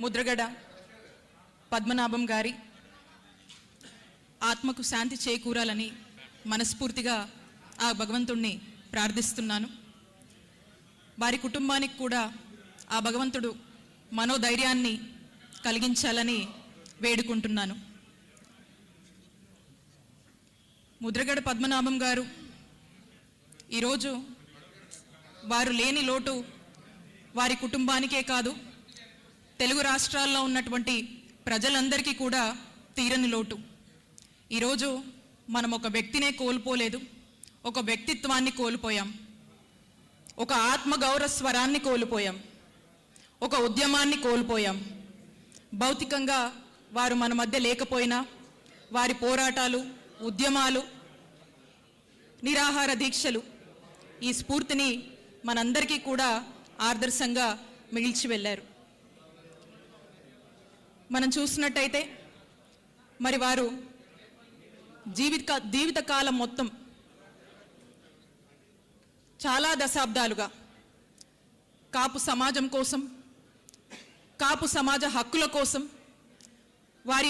ముద్రగడ పద్మనాభం గారి ఆత్మకు శాంతి చేకూరాలని మనస్ఫూర్తిగా ఆ భగవంతుణ్ణి ప్రార్థిస్తున్నాను. వారి కుటుంబానికి కూడా ఆ భగవంతుడు మనోధైర్యాన్ని కలిగించాలని వేడుకుంటున్నాను. ముద్రగడ పద్మనాభం గారు ఈరోజు వారు లేని లోటు వారి కుటుంబానికే కాదు, తెలుగు రాష్ట్రాల్లో ఉన్నటువంటి ప్రజలందరికీ కూడా తీరని లోటు. ఈరోజు మనం ఒక వ్యక్తినే కోల్పోలేదు, ఒక వ్యక్తిత్వాన్ని కోల్పోయాం, ఒక ఆత్మగౌరవ స్వరాన్ని కోల్పోయాం, ఒక ఉద్యమాన్ని కోల్పోయాం. భౌతికంగా వారు మన మధ్య లేకపోయినా వారి పోరాటాలు, ఉద్యమాలు, నిరాహార దీక్షలు ఈ స్ఫూర్తిని మనందరికీ కూడా ఆదర్శంగా మిగిల్చి వెళ్ళారు. మనం చూసినట్టయితే మరి వారు జీవితకాలం మొత్తం చాలా దశాబ్దాలుగా కాపు సమాజం కోసం, కాపు సమాజ హక్కుల కోసం వారి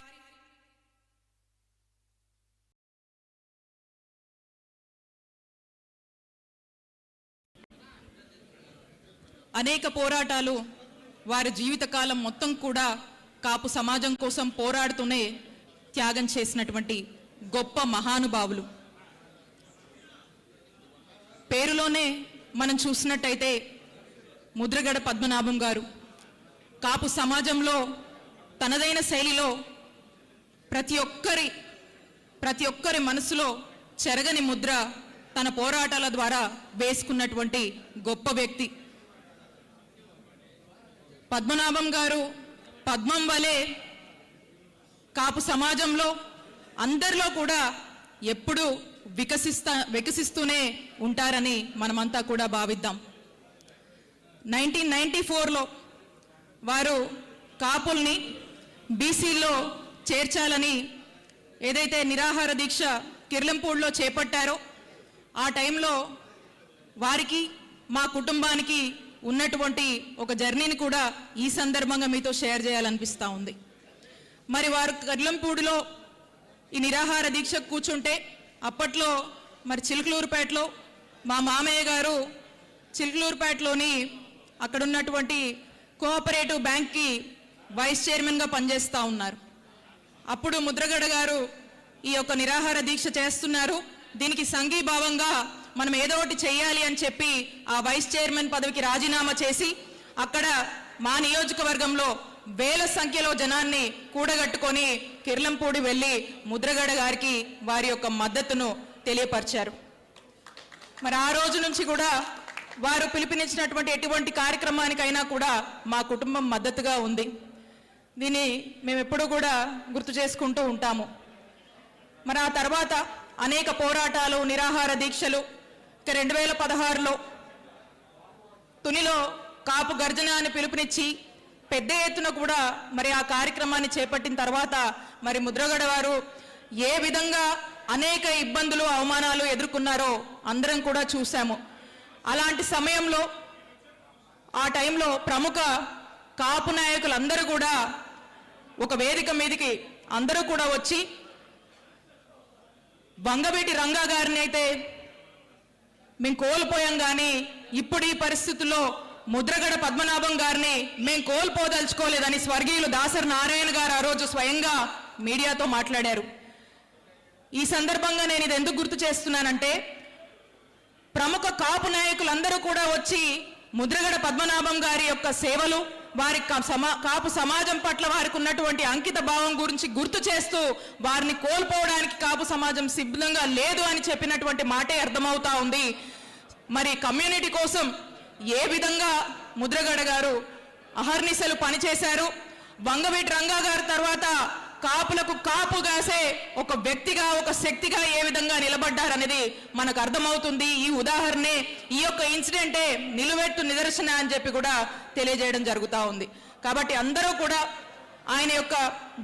అనేక పోరాటాలు వారి జీవితకాలం మొత్తం కూడా కాపు సమాజం కోసం పోరాడుతూనే త్యాగం చేసినటువంటి గొప్ప మహానుభావులు. పేరులోనే మనం చూసినట్టయితే ముద్రగడ పద్మనాభం గారు కాపు సమాజంలో తనదైన శైలిలో ప్రతి ఒక్కరి మనసులో చెరగని ముద్ర తన పోరాటాల ద్వారా వేసుకున్నటువంటి గొప్ప వ్యక్తి. పద్మనాభం గారు పద్మం వలె కాపు సమాజంలో అందరిలో కూడా ఎప్పుడూ వికసిస్తూనే ఉంటారని మనమంతా కూడా భావిద్దాం. 1994లో వారు కాపుల్ని బీసీలో చేర్చాలని ఏదైతే నిరాహార దీక్ష కిర్లంపూడిలో చేపట్టారో ఆ టైంలో వారికి, మా కుటుంబానికి ఉన్నటువంటి ఒక జర్నీని కూడా ఈ సందర్భంగా మీతో షేర్ చేయాలనిపిస్తూ ఉంది. మరి వారు కిర్లంపూడిలో ఈ నిరాహార దీక్ష కూర్చుంటే అప్పట్లో మరి చిలుకలూరుపేటలో మా మామయ్య గారు చిలుకలూరుపేటలోని అక్కడ ఉన్నటువంటి కోఆపరేటివ్ బ్యాంక్కి వైస్ చైర్మన్గా పనిచేస్తూ ఉన్నారు. అప్పుడు ముద్రగడ గారు ఈ యొక్క నిరాహార దీక్ష చేస్తున్నారు, దీనికి సంఘీభావంగా మనం ఏదో ఒకటి చెయ్యాలి అని చెప్పి ఆ వైస్ చైర్మన్ పదవికి రాజీనామా చేసి అక్కడ మా నియోజకవర్గంలో వేల సంఖ్యలో జనాన్ని కూడగట్టుకొని కిర్లంపూడి వెళ్ళి ముద్రగడ గారికి వారి యొక్క మద్దతును తెలియపరిచారు. మరి ఆ రోజు నుంచి కూడా వారు పిలుపునిచ్చినటువంటి ఎటువంటి కార్యక్రమానికైనా కూడా మా కుటుంబం మద్దతుగా ఉంది. దీన్ని మేము ఎప్పుడూ కూడా గుర్తు చేసుకుంటూ ఉంటాము. మరి ఆ తర్వాత అనేక పోరాటాలు, నిరాహార దీక్షలు. 2016లో తునిలో కాపు గర్జన అని పిలుపునిచ్చి పెద్ద ఎత్తున కూడా మరి ఆ కార్యక్రమాన్ని చేపట్టిన తర్వాత మరి ముద్రగడ వారు ఏ విధంగా అనేక ఇబ్బందులు, అవమానాలు ఎదుర్కొన్నారో అందరం కూడా చూసాము. అలాంటి సమయంలో ఆ టైంలో ప్రముఖ కాపు నాయకులందరూ కూడా ఒక వేదిక మీదకి అందరూ కూడా వచ్చి వంగవీటి రంగా గారిని అయితే మేము కోల్పోయాం, కానీ ఇప్పుడు ఈ పరిస్థితుల్లో ముద్రగడ పద్మనాభం గారిని మేము కోల్పోదలుచుకోలేదని స్వర్గీయులు దాసరి నారాయణ గారు ఆ రోజు స్వయంగా మీడియాతో మాట్లాడారు. ఈ సందర్భంగా నేను ఇది ఎందుకు గుర్తు చేస్తున్నానంటే ప్రముఖ కాపు నాయకులందరూ కూడా వచ్చి ముద్రగడ పద్మనాభం గారి యొక్క సేవలు, వారి కాపు సమాజం పట్ల వారికి ఉన్నటువంటి అంకిత భావం గురించి గుర్తు చేస్తూ వారిని కోల్పోవడానికి కాపు సమాజం సిద్ధంగా లేదు అని చెప్పినటువంటి మాటే అర్థమవుతా ఉంది. మరి కమ్యూనిటీ కోసం ఏ విధంగా ముద్రగడ గారు అహర్నిశలు పనిచేశారు, వంగవీటి రంగా గారి తర్వాత కాపులకు కాపు కాసే ఒక వ్యక్తిగా, ఒక శక్తిగా ఏ విధంగా నిలబడ్డారనేది మనకు అర్థమవుతుంది. ఈ ఉదాహరణే, ఈ యొక్క ఇన్సిడెంటే నిలువెత్తు నిదర్శన అని చెప్పి కూడా తెలియజేయడం జరుగుతూ ఉంది. కాబట్టి అందరూ కూడా ఆయన యొక్క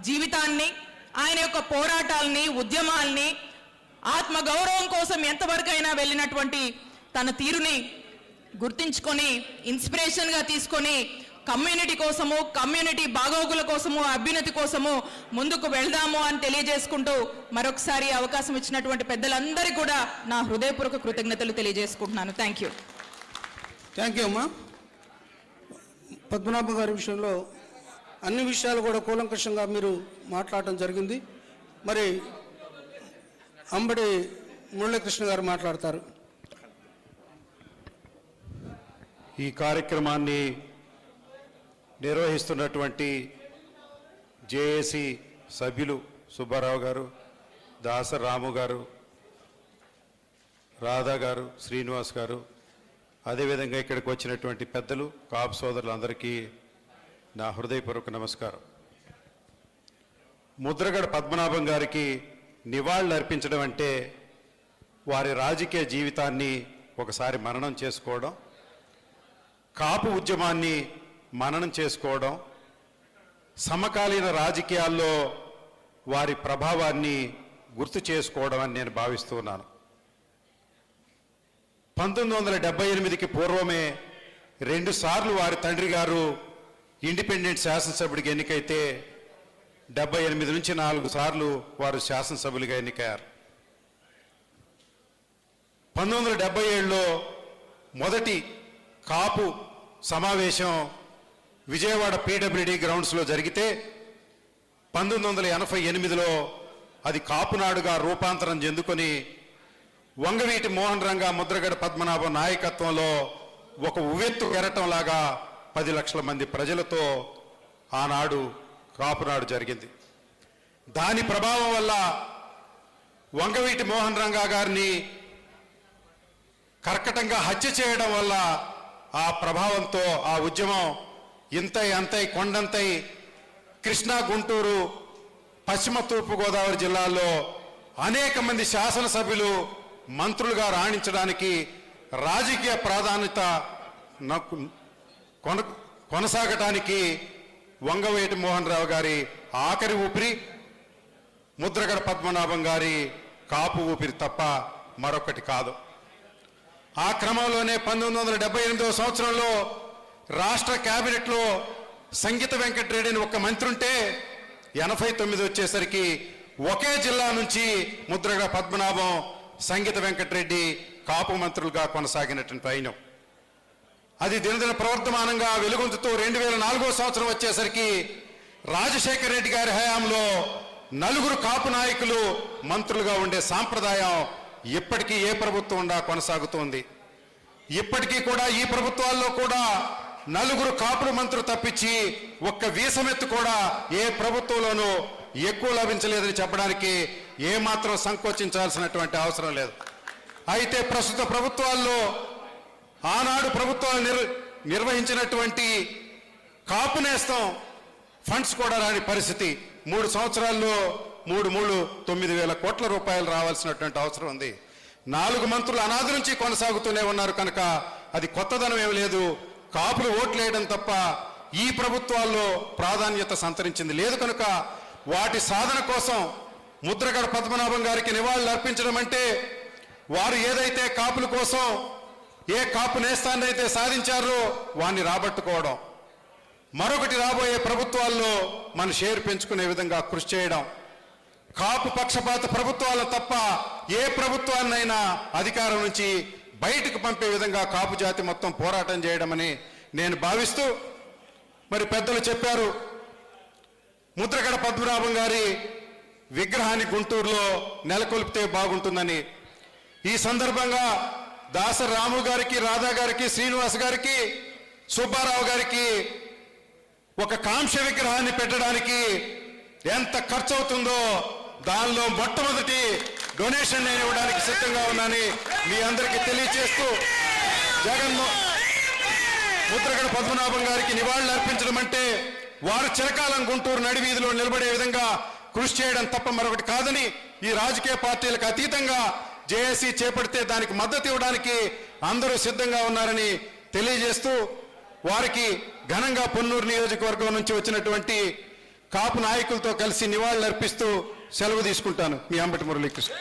జీవితాన్ని, ఆయన యొక్క పోరాటాలని, ఉద్యమాల్ని, ఆత్మగౌరవం కోసం ఎంతవరకైనా వెళ్ళినటువంటి తన తీరుని గుర్తించుకొని ఇన్స్పిరేషన్గా తీసుకొని కమ్యూనిటీ కోసము, కమ్యూనిటీ బాగోగుల కోసము, అభ్యున్నతి కోసము ముందుకు వెళ్దాము అని తెలియజేసుకుంటూ మరొకసారి అవకాశం ఇచ్చినటువంటి పెద్దలందరికీ కూడా నా హృదయపూర్వక కృతజ్ఞతలు తెలియజేసుకుంటున్నాను. Thank you. థ్యాంక్ యూ అమ్మా. పద్మనాభం గారి విషయంలో అన్ని విషయాలు కూడా కూలంకషంగా మీరు మాట్లాడటం జరిగింది. మరి అంబడి మురళీకృష్ణ గారు మాట్లాడతారు. ఈ కార్యక్రమాన్ని నిర్వహిస్తున్నటువంటి జేఏసీ సభ్యులు సుబ్బారావు గారు, దాసర్ రాము గారు, రాధా గారు, శ్రీనివాస్ గారు, అదేవిధంగా ఇక్కడికి వచ్చినటువంటి పెద్దలు, కాపు సోదరులందరికీ నా హృదయపూర్వక నమస్కారం. ముద్రగడ పద్మనాభం గారికి నివాళులు అర్పించడం అంటే వారి రాజకీయ జీవితాన్ని ఒకసారి మననం చేసుకోవడం, కాపు ఉద్యమాన్ని మననం చేసుకోవడం, సమకాలీన రాజకీయాల్లో వారి ప్రభావాన్ని గుర్తు చేసుకోవడం అని నేను భావిస్తున్నాను. 1978కి పూర్వమే 2 సార్లు వారి తండ్రి గారు ఇండిపెండెంట్ శాసనసభ్యుడికి ఎన్నికైతే 78 నుంచి 4 సార్లు వారు శాసనసభ్యులుగా ఎన్నికయ్యారు. 1977లో మొదటి కాపు సమావేశం విజయవాడ పీడబ్ల్యూడీ గ్రౌండ్స్లో జరిగితే 1988లో అది కాపునాడుగా రూపాంతరం చెందుకొని వంగవీటి మోహన్ రంగా, ముద్రగడ పద్మనాభం నాయకత్వంలో ఒక ఉవ్వెత్తు కెరటంలాగా 10 లక్షల మంది ప్రజలతో ఆనాడు కాపునాడు జరిగింది. దాని ప్రభావం వల్ల వంగవీటి మోహన్ రంగా గారిని కర్కటంగా హత్య చేయడం వల్ల ఆ ప్రభావంతో ఆ ఉద్యమం ఇంతై అంతై కొండంతై కృష్ణా, గుంటూరు, పశ్చిమ తూర్పు గోదావరి జిల్లాల్లో అనేక మంది శాసనసభ్యులు మంత్రులుగా రాణించడానికి రాజకీయ ప్రాధాన్యత కొనసాగటానికి వంగవీటి మోహన్ రావు గారి ఆఖరి ఊపిరి, ముద్రగడ పద్మనాభం గారి కాపు ఊపిరి తప్ప మరొకటి కాదు. ఆ క్రమంలోనే 1978వ సంవత్సరంలో రాష్ట్ర కేబినెట్లో సంగీత వెంకటరెడ్డి అని ఒక మంత్రి ఉంటే 89 వచ్చేసరికి ఒకే జిల్లా నుంచి ముద్రగడ పద్మనాభం, సంగీత వెంకటరెడ్డి కాపు మంత్రులుగా కొనసాగినటువంటి పైన అది దినదిన ప్రవర్తమానంగా వెలుగొందుతూ 2004వ సంవత్సరం వచ్చేసరికి రాజశేఖర రెడ్డి గారి హయాంలో 4 కాపు నాయకులు మంత్రులుగా ఉండే సాంప్రదాయం ఇప్పటికీ ఏ ప్రభుత్వం ఉండా కొనసాగుతోంది. ఇప్పటికీ కూడా ఈ ప్రభుత్వాల్లో కూడా 4 కాపుల మంత్రులు తప్పించి ఒక్క వీసమెత్తు కూడా ఏ ప్రభుత్వంలోనూ ఎక్కువ లభించలేదని చెప్పడానికి ఏమాత్రం సంకోచించాల్సినటువంటి అవసరం లేదు. అయితే ప్రస్తుత ప్రభుత్వాల్లో ఆనాడు ప్రభుత్వాలు నిర్వహించినటువంటి కాపు నేస్తం ఫండ్స్ కూడా రాని పరిస్థితి. 3 సంవత్సరాల్లో 9,000 కోట్ల రూపాయలు రావాల్సినటువంటి అవసరం ఉంది. 4 మంత్రులు అనాది నుంచి కొనసాగుతూనే ఉన్నారు కనుక అది కొత్తదనం ఏమి లేదు. కాపులు ఓట్లు వేయడం తప్ప ఈ ప్రభుత్వాల్లో ప్రాధాన్యత సంతరించింది లేదు కనుక వాటి సాధన కోసం ముద్రగడ పద్మనాభం గారికి నివాళులు అర్పించడం అంటే వారు ఏదైతే కాపుల కోసం ఏ కాపు నేస్తాన్ని అయితే సాధించారో వాణ్ణి రాబట్టుకోవడం, మరొకటి రాబోయే ప్రభుత్వాల్లో మన షేర్ పెంచుకునే విధంగా కృషి చేయడం, కాపు పక్షపాత ప్రభుత్వాలు తప్ప ఏ ప్రభుత్వాన్నైనా అధికారం నుంచి బయటకు పంపే విధంగా కాపు జాతి మొత్తం పోరాటం చేయడమని నేను భావిస్తూ, మరి పెద్దలు చెప్పారు ముద్రగడ పద్మనాభం గారి విగ్రహాన్ని గుంటూరులో నెలకొల్పితే బాగుంటుందని. ఈ సందర్భంగా దాసర్ రాము గారికి, రాధా గారికి, శ్రీనివాస్ గారికి, సుబ్బారావు గారికి ఒక కాంస్య విగ్రహాన్ని పెట్టడానికి ఎంత ఖర్చు అవుతుందో దానిలో మొట్టమొదటి డొనేషన్ నేను ఇవ్వడానికి సిద్ధంగా ఉన్నానని మీ అందరికీ తెలియజేస్తూ, ముద్రగడ పద్మనాభం గారికి నివాళులు అర్పించడం అంటే వారు చిరకాలం గుంటూరు నడివీధిలో నిలబడే విధంగా కృషి చేయడం తప్ప మరొకటి కాదని, ఈ రాజకీయ పార్టీలకు అతీతంగా జేఏసీ చేపడితే దానికి మద్దతు ఇవ్వడానికి అందరూ సిద్ధంగా ఉన్నారని తెలియజేస్తూ, వారికి ఘనంగా పొన్నూరు నియోజకవర్గం నుంచి వచ్చినటువంటి కాపు నాయకులతో కలిసి నివాళులు అర్పిస్తూ సెలవు తీసుకుంటాను. మీ అంబటి మురళీకృష్ణ.